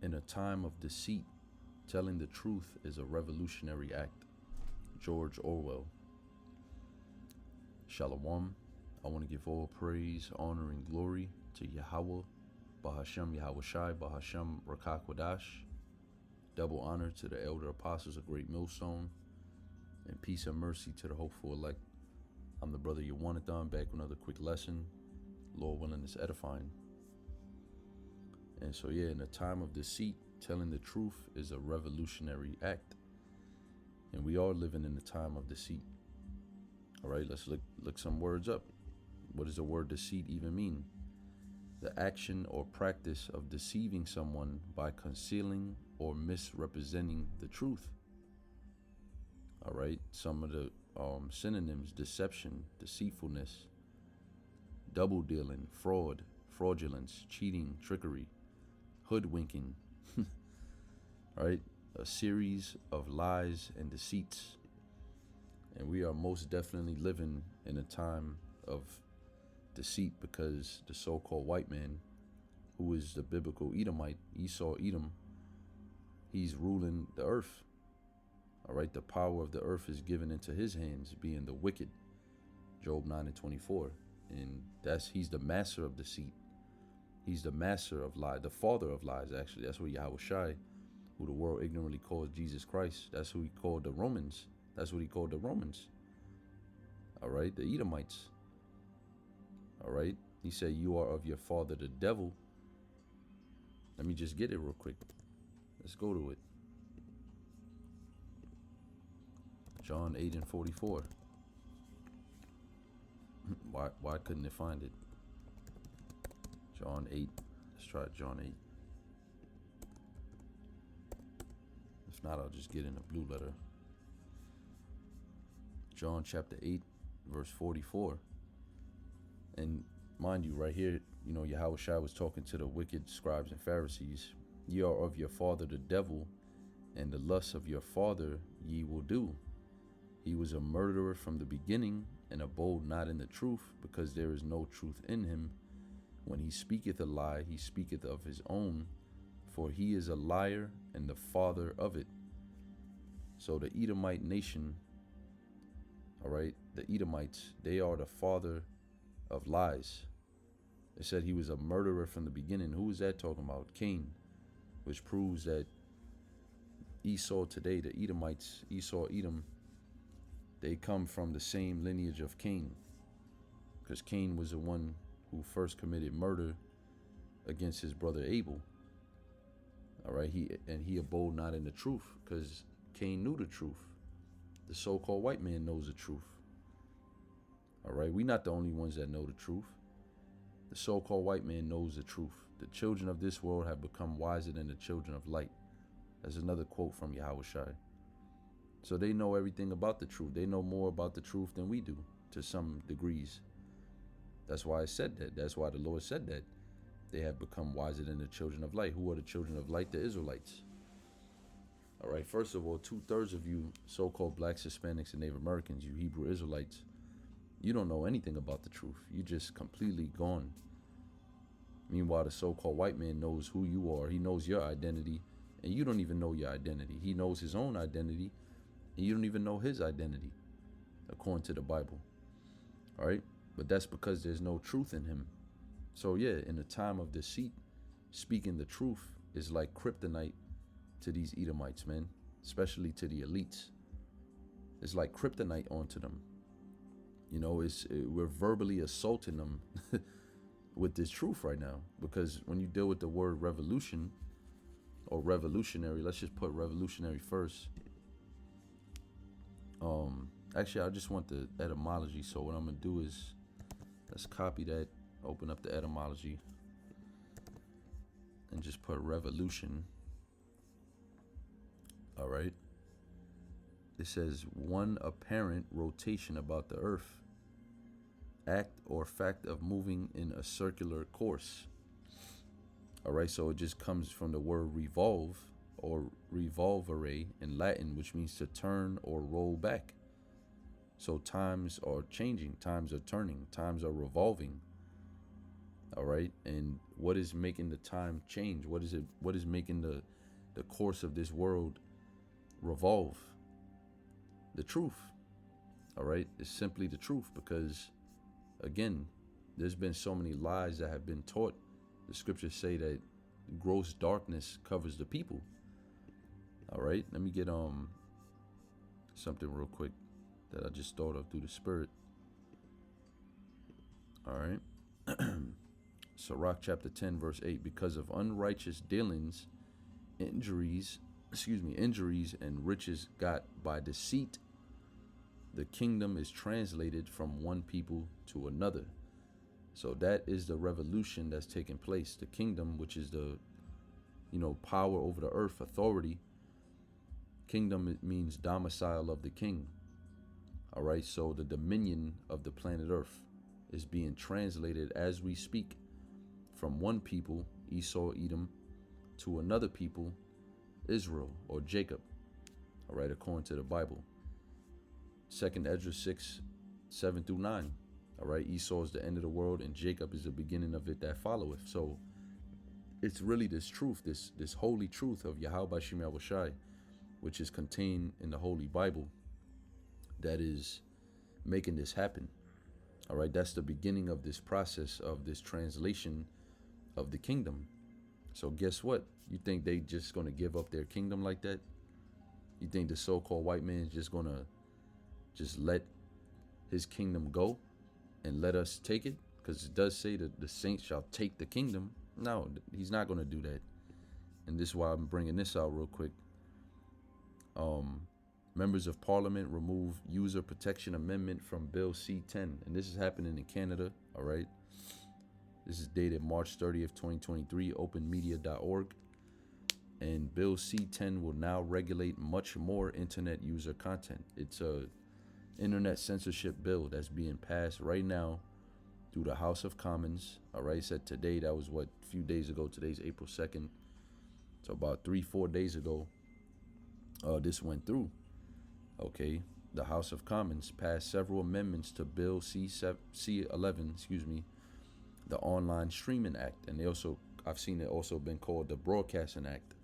In a time of deceit, telling the truth is a revolutionary act. George Orwell. Shalom. I want to give all praise, honor, and glory to Yahweh, Bahashem Yahweh Shai, Bahashem Rakak Wadash. Double honor to the elder apostles of Great Millstone, and peace and mercy to the hopeful elect. I'm the brother Yawanathan, back with another quick lesson. Lord willing, is edifying. And so in a time of deceit, telling the truth is a revolutionary act. And we are living in a time of deceit. All right, let's look some words up. What does the word deceit even mean? The action or practice of deceiving someone by concealing or misrepresenting the truth. All right, some of the synonyms: deception, deceitfulness, double dealing, fraud, fraudulence, cheating, trickery, hoodwinking. All right, a series of lies and deceits. And we are most definitely living in a time of deceit, because the so-called white man, who is the biblical Edomite, Esau, Edom, he's ruling the earth. All right, the power of the earth is given into his hands, being the wicked. Job 9:24. And he's the master of deceit. He's the master of lies, the father of lies, actually. That's what Yahweh Shai, who the world ignorantly calls Jesus Christ, that's who he called the Romans. That's what he called the Romans. All right, the Edomites. All right, he said, you are of your father the devil. Let me just get it real quick. Let's go to it. John 8:44. Why couldn't it find it? John 8. Let's try John 8. If not, I'll just get in a blue letter. John chapter 8, verse 44. And mind you, right here, Yahweh Shai was talking to the wicked scribes and Pharisees. Ye are of your father the devil, and the lusts of your father ye will do. He was a murderer from the beginning, and abode not in the truth, because there is no truth in him. When he speaketh a lie, he speaketh of his own, for he is a liar and the father of it. So the Edomite nation, all right, the Edomites, they are the father of lies. It said he was a murderer from the beginning. Who is that talking about? Cain, which proves that Esau today, the Edomites, Esau, Edom, they come from the same lineage of Cain, because Cain was the one who first committed murder against his brother Abel. All right, he abode not in the truth, because Cain knew the truth. The so-called white man knows the truth. All right, we're not the only ones that know the truth. The so-called white man knows the truth. The children of this world have become wiser than the children of light. That's another quote from Yahweh Shai. So they know everything about the truth. They know more about the truth than we do, to some degrees. That's why I said that. That's why the Lord said that. They have become wiser than the children of light. Who are the children of light? The Israelites. All right, first of all, 2/3 of you so-called blacks, Hispanics, and Native Americans, you Hebrew Israelites, you don't know anything about the truth. You just completely gone. Meanwhile, the so-called white man knows who you are. He knows your identity, and you don't even know your identity. He knows his own identity, and you don't even know his identity, according to the Bible. All right? But that's because there's no truth in him. So in a time of deceit, speaking the truth is like kryptonite to these Edomites, man, especially to the elites. It's like kryptonite onto them. We're verbally assaulting them with this truth right now, because when you deal with the word revolution or revolutionary, let's just put revolutionary first. Actually, I just want the etymology. So what I'm gonna do is, let's copy that, open up the etymology, and just put revolution. All right. It says one apparent rotation about the earth, act or fact of moving in a circular course. All right, so it just comes from the word revolve, or revolvere in Latin, which means to turn or roll back. So times are changing, times are turning, times are revolving. All right. And what is making the time change? What is making the course of this world revolve? The truth. All right. It's simply the truth, because again, there's been so many lies that have been taught. The scriptures say that gross darkness covers the people. All right. Let me get something real quick that I just thought of through the spirit. All right. Sirach chapter 10 verse 8, because of unrighteous dealings, injuries and riches got by deceit, the kingdom is translated from one people to another. So that is the revolution that's taking place. The kingdom, which is the, power over the earth, authority. Kingdom, it means domicile of the king. All right. So the dominion of the planet earth is being translated as we speak from one people, Esau, Edom, to another people, Israel or Jacob. All right. According to the Bible. 2nd Ezra 6, 7 through 9. All right. Esau is the end of the world and Jacob is the beginning of it that followeth. So it's really this truth, this holy truth of Yahweh Bashim Yahushai, which is contained in the Holy Bible, that is making this happen. All right. That's the beginning of this process of this translation of the kingdom. So guess what? You think they just going to give up their kingdom like that? You think the so-called white man is just going to just let his kingdom go and let us take it? Because it does say that the saints shall take the kingdom. No, he's not going to do that. And this is why I'm bringing this out real quick. Members of Parliament remove User Protection Amendment from Bill C-10. And this is happening in Canada, all right? This is dated March 30th, 2023, openmedia.org. And Bill C-10 will now regulate much more internet user content. It's a internet censorship bill that's being passed right now through the House of Commons. All right, said today, that was a few days ago. Today's April 2nd. So about 3-4 days ago, this went through. Okay, the House of Commons passed several amendments to Bill C-11, the Online Streaming Act, and I've seen it also been called the Broadcasting Act.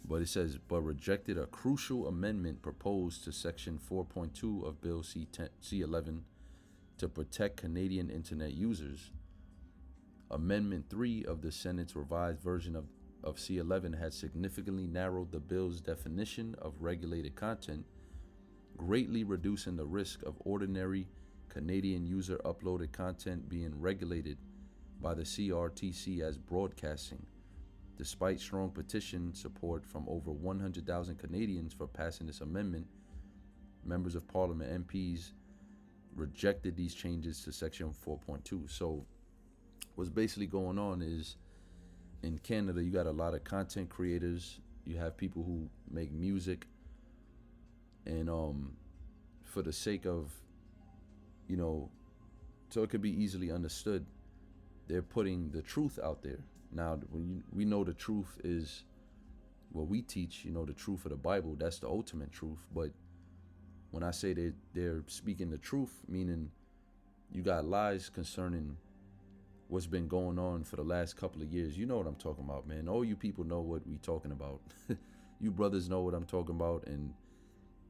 But it says, but rejected a crucial amendment proposed to Section 4.2 of Bill C-11 to protect Canadian internet users. Amendment 3 of the Senate's revised version of C-11 had significantly narrowed the bill's definition of regulated content, greatly reducing the risk of ordinary Canadian user uploaded content being regulated by the CRTC as broadcasting. Despite strong petition support from over 100,000 Canadians for passing this amendment, members of Parliament, MPs, rejected these changes to Section 4.2. So what's basically going on is, in Canada, you got a lot of content creators. You have people who make music, and for the sake of, so it could be easily understood, they're putting the truth out there. Now, we know the truth is what we teach, the truth of the Bible. That's the ultimate truth. But when I say that they're speaking the truth, meaning you got lies concerning what's been going on for the last couple of years. You know what I'm talking about, man. All you people know what we talking about. You brothers know what I'm talking about. And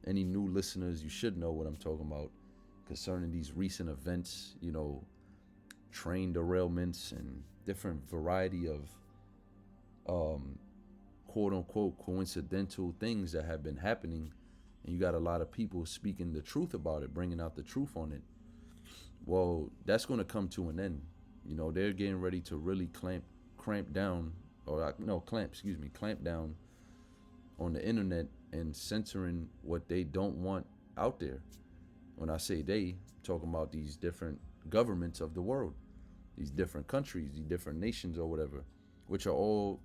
any new listeners, you should know what I'm talking about concerning these recent events, train derailments and different variety of quote unquote coincidental things that have been happening, and you got a lot of people speaking the truth about it, bringing out the truth on it. Well, that's going to come to an end. They're getting ready to really clamp down on the internet and censoring what they don't want out there. When I say they, I'm talking about these different governments of the world, these different countries, these different nations or whatever, which are all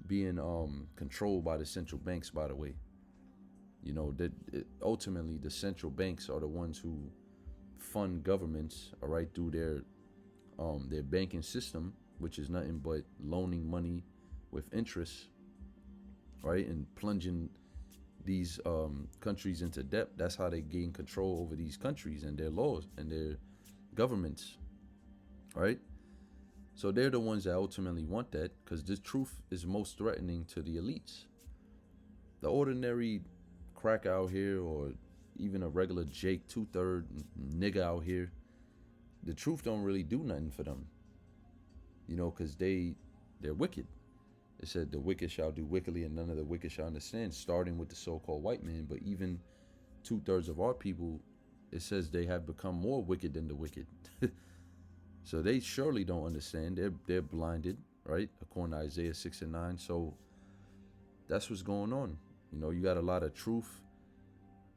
being controlled by the central banks, by the way. Ultimately the central banks are the ones who fund governments, all right, through their banking system, which is nothing but loaning money with interest, right, and plunging these countries into debt. That's how they gain control over these countries and their laws and their governments. right? So they're the ones that ultimately want that, because this truth is most threatening to the elites. The ordinary crack out here, or even a regular Jake 2/3 nigga out here, the truth don't really do nothing for them, because they're wicked. It said the wicked shall do wickedly and none of the wicked shall understand, starting with the so-called white man. But even 2/3 of our people, it says they have become more wicked than the wicked. So they surely don't understand. They're blinded, right? According to Isaiah 6:9. So that's what's going on. You got a lot of truth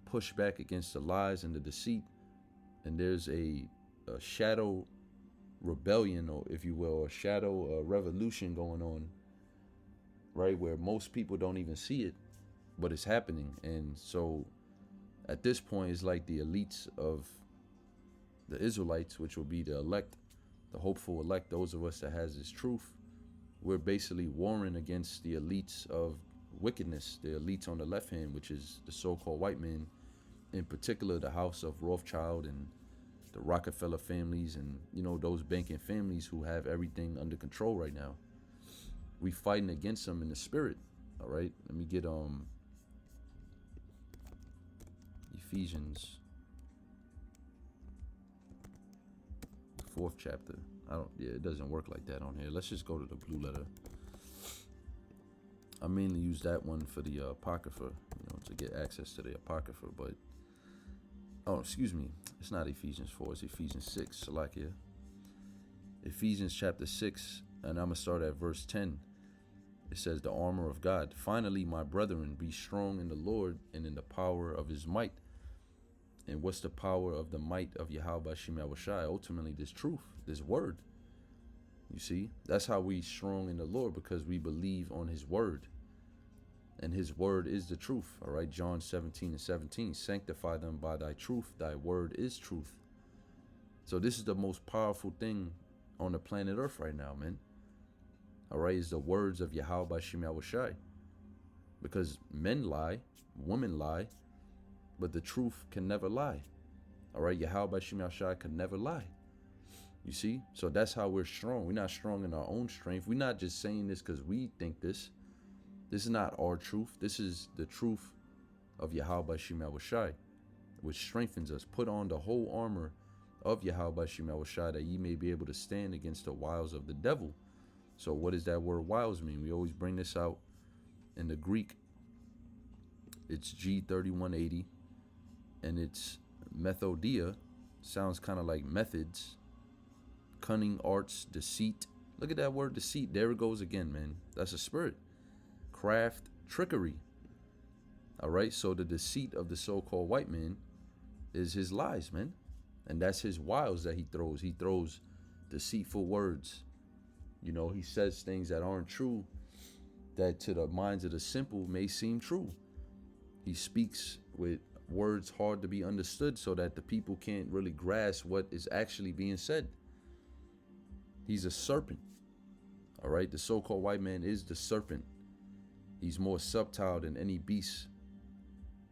push back against the lies and the deceit, and there's a shadow rebellion, or if you will, a shadow revolution going on, right, where most people don't even see it, but it's happening. And so at this point, it's like the elites of the Israelites, which will be the elect, the hopeful elect, those of us that has this truth. We're basically warring against the elites of wickedness, the elites on the left hand, which is the so-called white man, in particular the house of Rothschild and the Rockefeller families, and those banking families who have everything under control right now. We fighting against them in the spirit. All right, let me get Ephesians 4th chapter. It doesn't work like that on here. Let's just go to the blue letter. I mainly use that one for the Apocrypha, to get access to the Apocrypha. But, excuse me, it's not Ephesians 4, it's Ephesians 6, Salakia. Ephesians chapter 6, and I'm going to start at verse 10. It says, the armor of God. Finally, my brethren, be strong in the Lord and in the power of his might. And what's the power of the might of Yahweh Shem Yahushai? Ultimately, this truth, this word. You see, that's how we strong in the Lord, because we believe on his word. And his word is the truth. All right, John 17:17. Sanctify them by thy truth. Thy word is truth. So this is the most powerful thing on the planet Earth right now, man. All right, is the words of Yahweh Shem Yahushai. Because men lie, women lie, but the truth can never lie. All right, Yahweh Shem Yahushai can never lie. You see? So that's how we're strong. We're not strong in our own strength. We're not just saying this because we think this. This is not our truth. This is the truth of Yahweh Shem Yahushai, which strengthens us. Put on the whole armor of Yahweh Shem Yahushai, that ye may be able to stand against the wiles of the devil. So what does that word wiles mean? We always bring this out in the Greek. It's G3180, and it's methodia. Sounds kind of like methods, cunning, arts, deceit. Look at that word deceit. There it goes again, man. That's a spirit. Craft, trickery. All right, so the deceit of the so-called white man is his lies, man. And that's his wiles that he throws. He throws deceitful words. He says things that aren't true, that to the minds of the simple may seem true. He speaks with words hard to be understood so that the people can't really grasp what is actually being said. He's a serpent. All right, the so-called white man is the serpent. He's more subtle than any beast,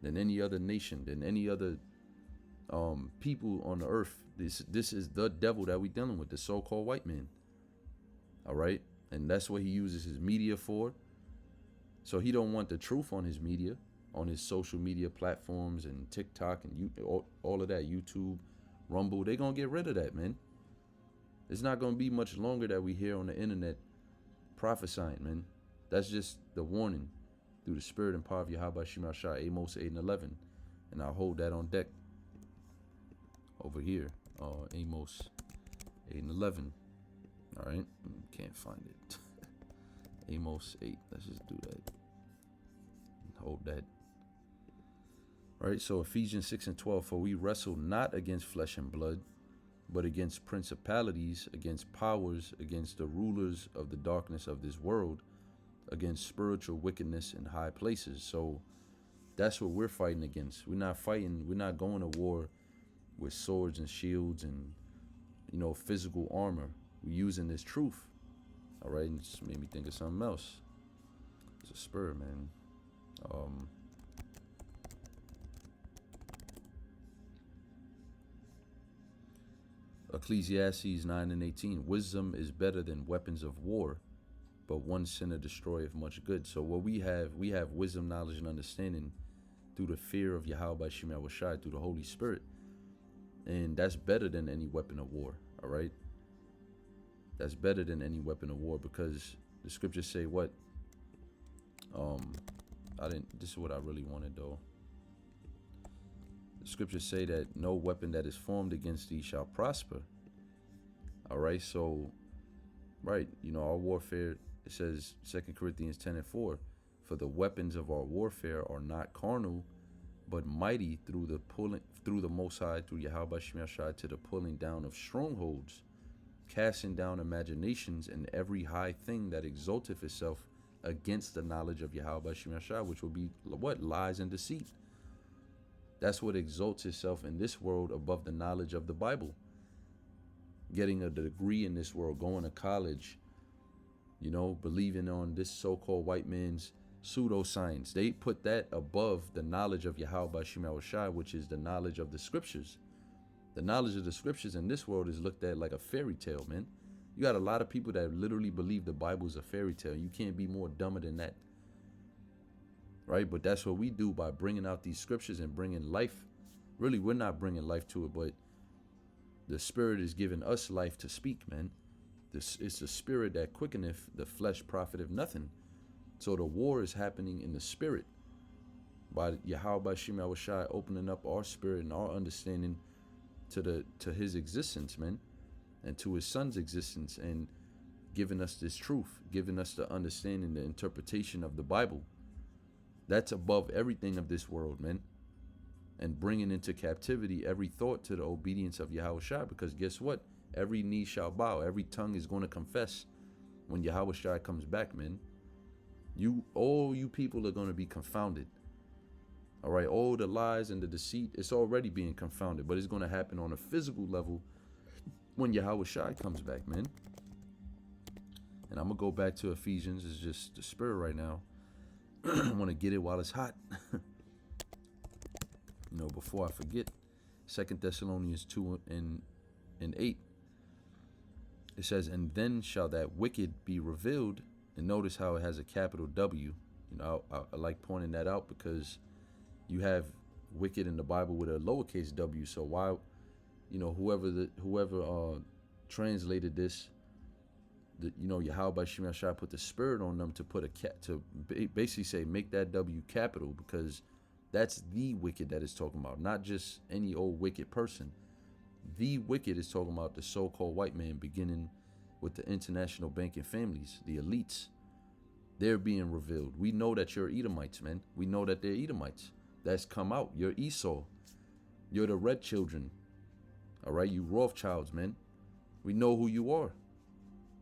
than any other nation, than any other people on the earth. This is the devil that we're dealing with, the so-called white man. All right, and that's what he uses his media for. So he don't want the truth on his media, on his social media platforms and TikTok and all of that, YouTube, Rumble. They're gonna get rid of that, man. It's not gonna be much longer that we hear on the internet prophesying, man. That's just the warning through the spirit and power of Yahweh Shem Yahushai, Amos 8:11, and I'll hold that on deck over here. Amos 8:11. All right, can't find it. Amos 8. Let's just do that. Hold that. All right, so Ephesians 6:12. For we wrestle not against flesh and blood, but against principalities, against powers, against the rulers of the darkness of this world, against spiritual wickedness in high places. So that's what we're fighting against. We're not going to war with swords and shields and physical armor. We're using this truth. All right, and it just made me think of something else. It's a spirit, man. Ecclesiastes 9 and 18. Wisdom is better than weapons of war, but one sinner destroyeth much good. So what we have wisdom, knowledge, and understanding through the fear of Yahweh by Shem Yahushai, through the Holy Spirit. And that's better than any weapon of war, all right? That's better than any weapon of war, because the scriptures say what? This is what I really wanted though. The scriptures say that no weapon that is formed against thee shall prosper. All right, so, right, our warfare, it says 2 Corinthians 10 and 4, for the weapons of our warfare are not carnal, but mighty through the Most High, through Yahweh Shem Yahshai, to the pulling down of strongholds, casting down imaginations and every high thing that exalteth itself against the knowledge of Yahweh Shem Yahshai, which will be what? Lies and deceit. That's what exalts itself in this world above the knowledge of the Bible. Getting a degree in this world, going to college, believing on this so-called white man's pseudoscience. They put that above the knowledge of Yahweh Shem Yahushai, which is the knowledge of the scriptures. The knowledge of the scriptures in this world is looked at like a fairy tale, man. You got a lot of people that literally believe the Bible is a fairy tale. You can't be more dumber than that. Right? But that's what we do by bringing out these scriptures and bringing life. Really, we're not bringing life to it, but the Spirit is giving us life to speak, man. It's the Spirit that quickeneth, the flesh profiteth nothing. So the war is happening in the Spirit by Yahweh Shem Yahushai opening up our spirit and our understanding to his existence, man, and to his son's existence, and giving us this truth, giving us the understanding, the interpretation of the Bible. That's above everything of this world, man. And bringing into captivity every thought to the obedience of Yahushua, because guess what? Every knee shall bow, every tongue is going to confess when Yahushua comes back, man. All you people are going to be confounded. All right, all the lies and the deceit, it's already being confounded, but it's going to happen on a physical level when Yahushua comes back, man. And I'm going to go back to Ephesians. It's just the spirit right now. I want to get it while it's hot. Before I forget, 2 Thessalonians 2 and 8. It says, and then shall that wicked be revealed. And notice how it has a capital W. I like pointing that out because you have wicked in the Bible with a lowercase w. So why, whoever translated this, Yahweh Shem Yahshai put the spirit on them to put to basically say make that W capital, because that's the wicked that is talking about, not just any old wicked person. The wicked is talking about the so-called white man, beginning with the international banking families, the elites. They're being revealed. We know that you're Edomites, man. We know that they're Edomites. That's come out. You're Esau. You're the red children. All right, you Rothschilds, man. We know who you are.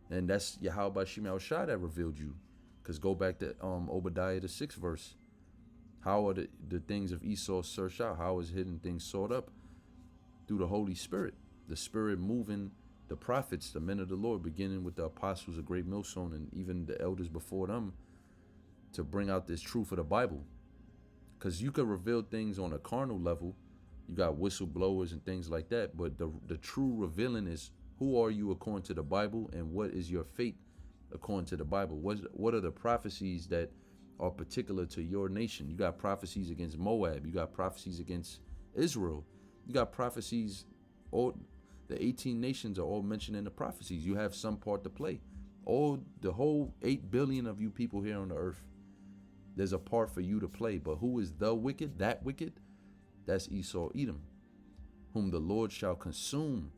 And that's Yahweh Shem Yahushai that revealed you. Because go back to Obadiah the 6th verse. How are the things of Esau searched out? How is hidden things sought up? Through the Holy Spirit. The Spirit moving the prophets, the men of the Lord, beginning with the apostles, a great millstone, and even the elders before them, to bring out this truth of the Bible. Because you can reveal things on a carnal level. You got whistleblowers and things like that. But the true revealing is, who are you according to the Bible, and what is your fate according to the Bible? What are the prophecies that are particular to your nation? You got prophecies against Moab. You got prophecies against Israel. You got prophecies. All the 18 nations are all mentioned in the prophecies. You have some part to play. The whole 8 billion of you people here on the earth, there's a part for you to play. But who is the wicked? That wicked? That's Esau, Edom, whom the Lord shall consume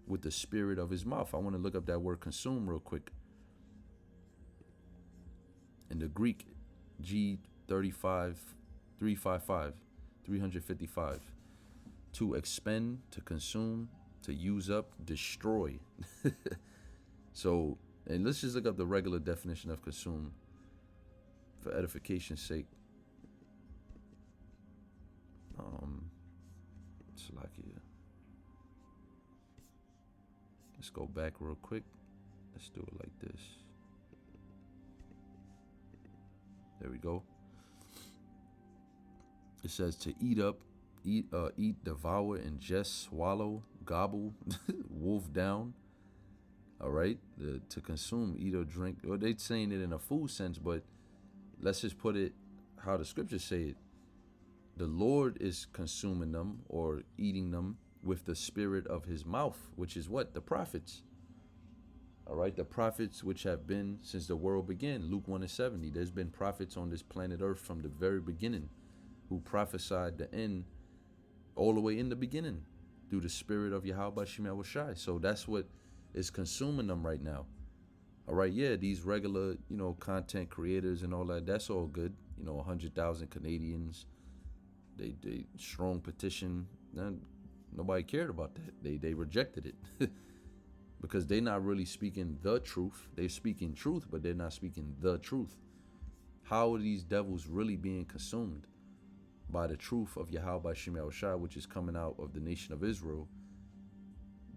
with the spirit of his mouth. I want to look up that word consume real quick. In the Greek, G35, 355. To expend, to consume, to use up, destroy. So, and let's just look up the regular definition of consume for edification's sake. Slovakia. Let's go back real quick. Let's do it like this. There we go. It says to eat up, eat, devour, ingest, swallow, gobble, wolf down. All right, to consume, eat or drink. Or they saying it in a food sense, but let's just put it how the scriptures say it. The Lord is consuming them or eating them with the spirit of his mouth, which is what? The prophets. All right, the prophets which have been since the world began. Luke 1:70. There's been prophets on this planet Earth from the very beginning who prophesied the end all the way in the beginning through the spirit of Yahweh Shem Shai. So that's what is consuming them right now. All right, yeah, these regular, content creators and all that, that's all good. 100,000 Canadians, they strong petition. Nobody cared about that. They rejected it. Because they're not really speaking the truth. They're speaking truth, but they're not speaking the truth. How are these devils really being consumed? By the truth of Yahweh Shem Shai, which is coming out of the nation of Israel.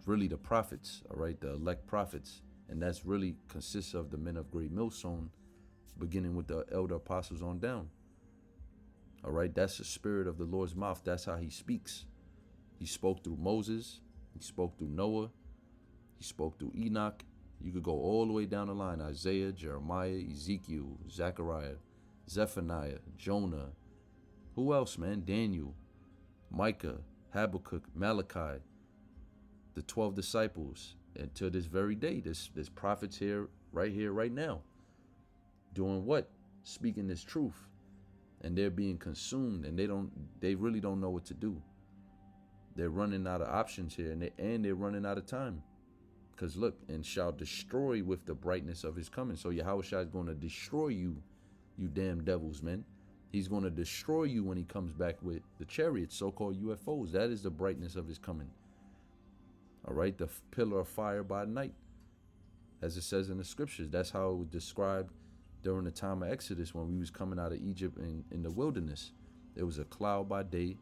Really the prophets, all right, the elect prophets. And that's really consists of the men of great millstone, beginning with the elder apostles on down. All right, that's the spirit of the Lord's mouth. That's how he speaks. He spoke through Moses. He spoke through Noah. He spoke through Enoch. You could go all the way down the line. Isaiah, Jeremiah, Ezekiel, Zechariah, Zephaniah, Jonah. Who else, man? Daniel, Micah, Habakkuk, Malachi, the 12 disciples. And to this very day, there's prophets here, right now. Doing what? Speaking this truth. And they're being consumed, and they really don't know what to do. They're running out of options here, and they're running out of time. Because look, and shall destroy with the brightness of his coming. So Yahweh Shai is going to destroy you, you damn devils, man. He's going to destroy you when he comes back with the chariots, so-called UFOs. That is the brightness of his coming. All right, the pillar of fire by night. As it says in the scriptures, that's how it was described during the time of Exodus when we was coming out of Egypt in the wilderness. There was a cloud by day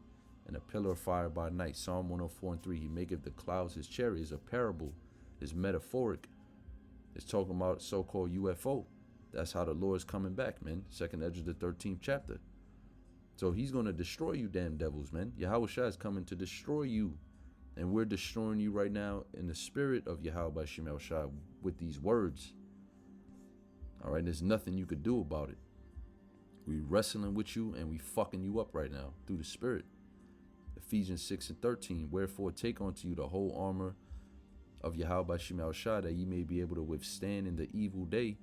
and a pillar of fire by night. Psalm 104:3, he maketh the clouds his chariots. A parable. Is metaphoric. It's talking about so-called UFO. That's how the Lord's coming back, man. 2nd Ezra, the 13th chapter. So he's going to destroy you damn devils, man. Yahweh Shai is coming to destroy you. And we're destroying you right now in the spirit of Yahweh Shem Shai with these words. All right, there's nothing you could do about it. We wrestling with you and we fucking you up right now through the spirit. Ephesians 6:13. Wherefore take unto you the whole armor of Yahweh Shem Shai, that ye may be able to withstand in the evil day,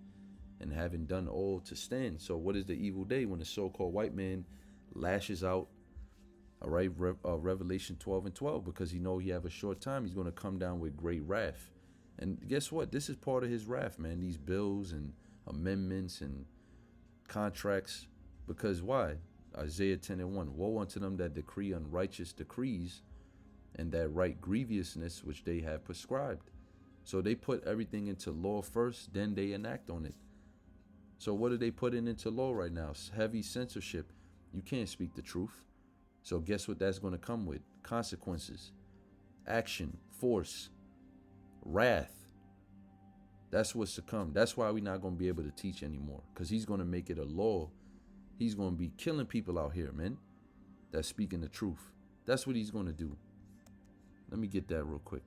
and having done all to stand. So what is the evil day? When the so-called white man lashes out, all right, Revelation 12:12, because he know he have a short time, he's going to come down with great wrath. And guess what? This is part of his wrath, man. These bills and amendments and contracts. Because why? Isaiah 10:1, woe unto them that decree unrighteous decrees, and that right grievousness which they have prescribed. So they put everything into law first, then they enact on it. So what are they putting into law right now? Heavy censorship. You can't speak the truth. So guess what that's going to come with? Consequences, action, force, wrath. That's what's to come. That's why we're not going to be able to teach anymore, because he's going to make it a law. He's going to be killing people out here, man, that's speaking the truth. That's what he's going to do. Let me get that real quick.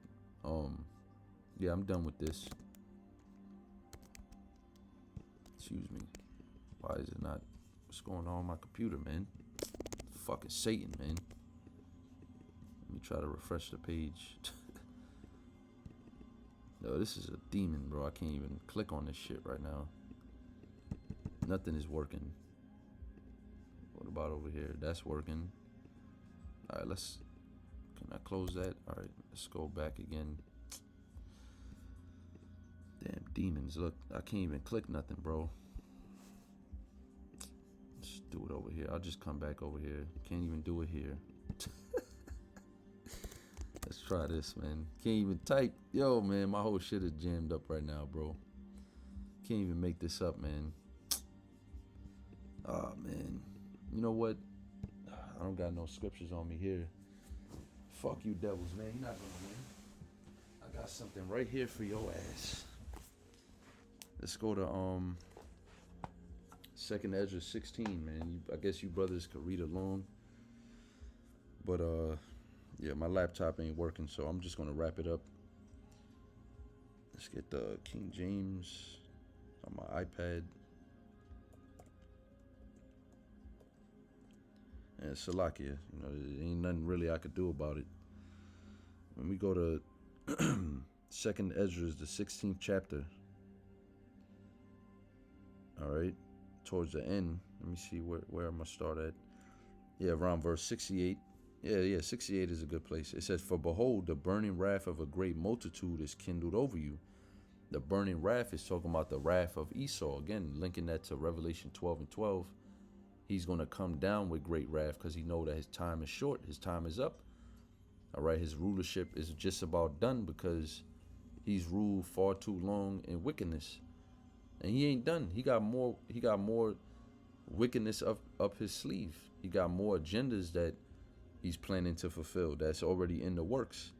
Yeah, I'm done with this. Excuse me. Why is it not? What's going on my computer, man? Fucking Satan, man. Let me try to refresh the page. No, this is a demon, bro. I can't even click on this shit right now. Nothing is working. What about over here? That's working. All right, can I close that? All right, let's go back again. Damn demons. Look, I can't even click nothing, bro. Let's do it over here. I'll just come back over here. Can't even do it here. Let's try this, man. Can't even type. Yo, man, my whole shit is jammed up right now, bro. Can't even make this up, man. Oh, man. You know what? I don't got no scriptures on me here. Fuck you devils, man. You're not gonna win. I got something right here for your ass. Let's go to 2nd Ezra 16, man. I guess you brothers could read along. But Yeah, my laptop ain't working, so I'm just gonna wrap it up. Let's get the King James on my iPad. And Salakia, there ain't nothing really I could do about it. When we go to Second Ezra, the 16th chapter. All right, towards the end. Let me see where I'm gonna start at. Yeah, around verse 68. Yeah, 68 is a good place. It says, "For behold, the burning wrath of a great multitude is kindled over you." The burning wrath is talking about the wrath of Esau. Again, linking that to Revelation 12 and 12. He's going to come down with great wrath because he know that his time is short. His time is up. All right, his rulership is just about done because he's ruled far too long in wickedness. And he ain't done. He got more wickedness up his sleeve. He got more agendas that he's planning to fulfill that's already in the works.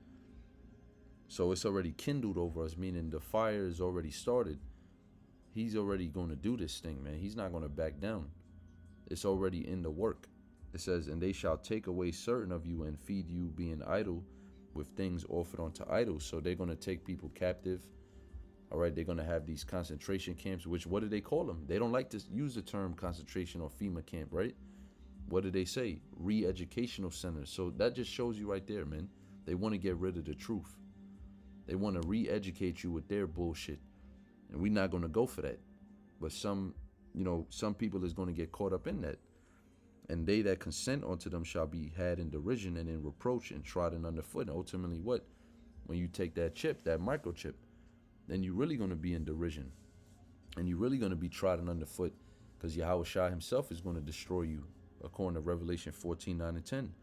So it's already kindled over us, meaning the fire is already started. He's already going to do this thing, man. He's not going to back down. It's already in the work. It says, "And they shall take away certain of you and feed you, being idle, with things offered unto idols." So they're going to take people captive. All right, they're going to have these concentration camps, which, what do they call them? They don't like to use the term concentration or FEMA camp, right? What do they say? Re-educational centers. So that just shows you right there, man. They want to get rid of the truth. They want to re-educate you with their bullshit. And we're not going to go for that. But some people is going to get caught up in that. And they that consent unto them shall be had in derision and in reproach and trodden underfoot. And ultimately what? When you take that chip, that microchip, then you're really going to be in derision. And you're really going to be trodden underfoot because Yahweh Shai himself is going to destroy you, according to Revelation 14, 9 and 10.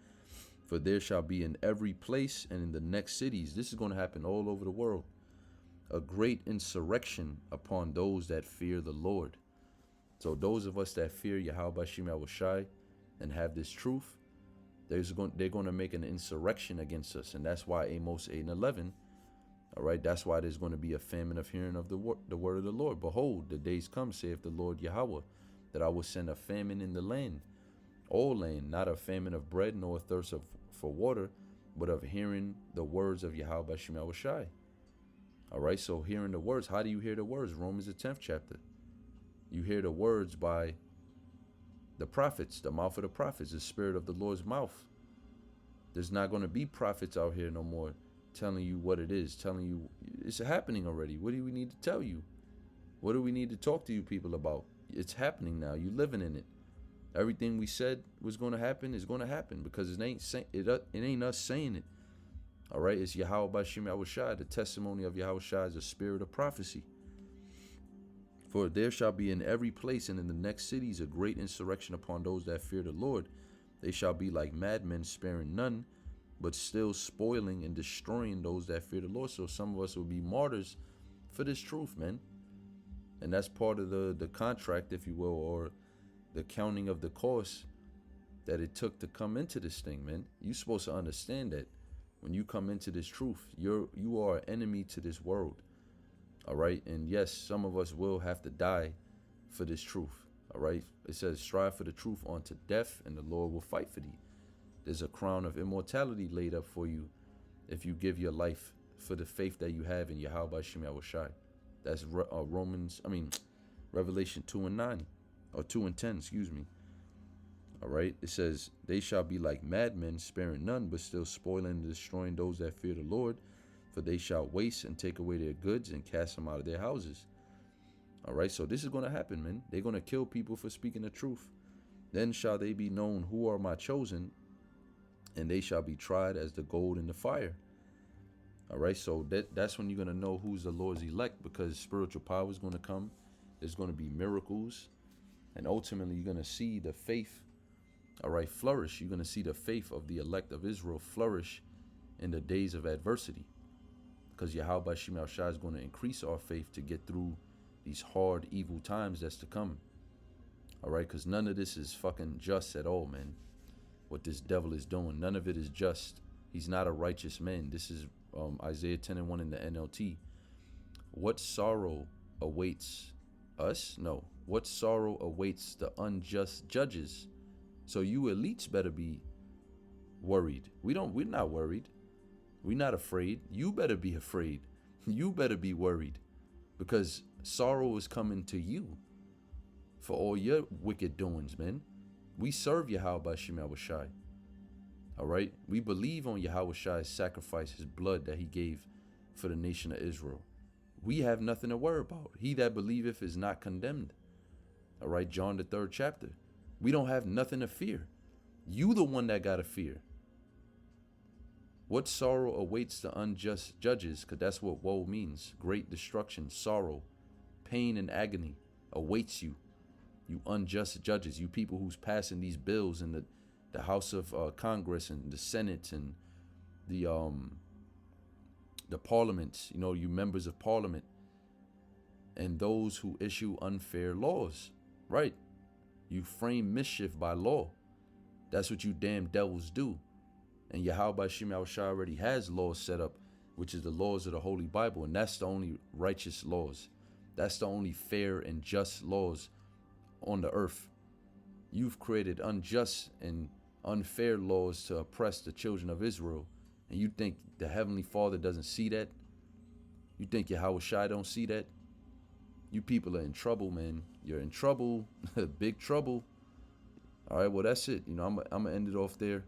"For there shall be in every place and in the next cities," this is going to happen all over the world, "a great insurrection upon those that fear the Lord." So those of us that fear Yahweh Bashim Yahushai and have this truth, they're going to make an insurrection against us. And that's why Amos 8 and 11, all right, that's why there's going to be a famine of hearing of the word of the Lord. "Behold, the days come, saith the Lord Yahweh, that I will send a famine in the land, all land, not a famine of bread, nor a thirst for water, but of hearing the words of Yahweh Bashim Yahushai." All right, so hearing the words, how do you hear the words? Romans the 10th chapter. You hear the words by the prophets, the mouth of the prophets, the spirit of the Lord's mouth. There's not going to be prophets out here no more telling you what it is, telling you it's happening already. What do we need to tell you? What do we need to talk to you people about? It's happening now. You're living in it. Everything we said was going to happen is going to happen because it ain't us saying it. All right, it's Yahweh Bashim Yahushai. The testimony of Yahushai is a spirit of prophecy. "For there shall be in every place and in the next cities a great insurrection upon those that fear the Lord. They shall be like madmen, sparing none, but still spoiling and destroying those that fear the Lord." So some of us will be martyrs for this truth, man. And that's part of the contract, if you will, or the counting of the cost that it took to come into this thing, man. You're supposed to understand that when you come into this truth, you are an enemy to this world. All right. And yes, some of us will have to die for this truth. All right. It says, "Strive for the truth unto death, and the Lord will fight for thee." There's a crown of immortality laid up for you if you give your life for the faith that you have in Yahweh Shem Yahushai. That's Revelation 2 and 9, or 2 and 10, excuse me. All right. It says, "They shall be like madmen, sparing none, but still spoiling and destroying those that fear the Lord. For they shall waste and take away their goods and cast them out of their houses." All right, so this is going to happen, man. They're going to kill people for speaking the truth. "Then shall they be known who are my chosen, and they shall be tried as the gold in the fire." All right, so that's when you're going to know who's the Lord's elect, because spiritual power is going to come. There's going to be miracles, and ultimately you're going to see the faith, all right, flourish. You're going to see the faith of the elect of Israel flourish in the days of adversity. Because Yahweh Shem Yahushai is going to increase our faith to get through these hard, evil times that's to come. All right, because none of this is fucking just at all, man. What this devil is doing, none of it is just. He's not a righteous man. This is Isaiah 10 and 1 in the NLT. "What sorrow awaits us?" No. "What sorrow awaits the unjust judges?" So you elites better be worried. We're not worried. We're not afraid. You better be afraid. You better be worried, because sorrow is coming to you for all your wicked doings, man. We serve Yahweh Bashim Yahushai. All right? We believe on Yahweh Shai's sacrifice, his blood that he gave for the nation of Israel. We have nothing to worry about. He that believeth is not condemned. All right? John the 3rd chapter. We don't have nothing to fear. You the one that got to fear. What sorrow awaits the unjust judges? Because that's what woe means. Great destruction, sorrow, pain, and agony awaits you. You unjust judges, you people who's passing these bills in the House of Congress and the Senate and the parliaments, you know, you members of parliament, and those who issue unfair laws, right? You frame mischief by law. That's what you damn devils do. And Yahweh Shem Yahushua already has laws set up, which is the laws of the Holy Bible, and that's the only righteous laws. That's the only fair and just laws on the earth. You've created unjust and unfair laws to oppress the children of Israel, and you think the Heavenly Father doesn't see that? You think Yahweh Shai don't see that? You people are in trouble, man. You're in trouble, big trouble. All right, well, that's it. You know, I'm going to end it off there.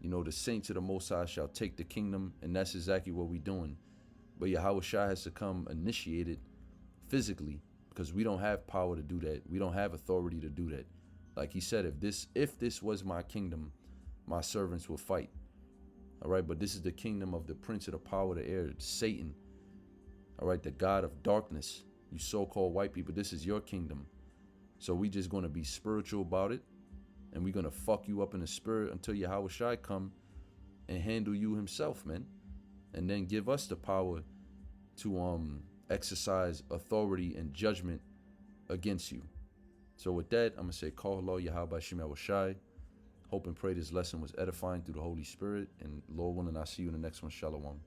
You know, the saints of the Most High shall take the kingdom, and that's exactly what we're doing. But Yahweh Shai has to come initiated physically, because we don't have power to do that. We don't have authority to do that. Like he said, if this was my kingdom, my servants will fight. All right, but this is the kingdom of the prince of the power of the air, Satan. All right, the God of darkness. You so-called white people, this is your kingdom. So we just going to be spiritual about it, and we're going to fuck you up in the spirit until Yahweh Shai come and handle you himself, man. And then give us the power to exercise authority and judgment against you. So with that, I'm going to say, Call Allah Yahweh Shem Yahushai. Hope and pray this lesson was edifying through the Holy Spirit. And Lord willing, I'll see you in the next one. Shalom.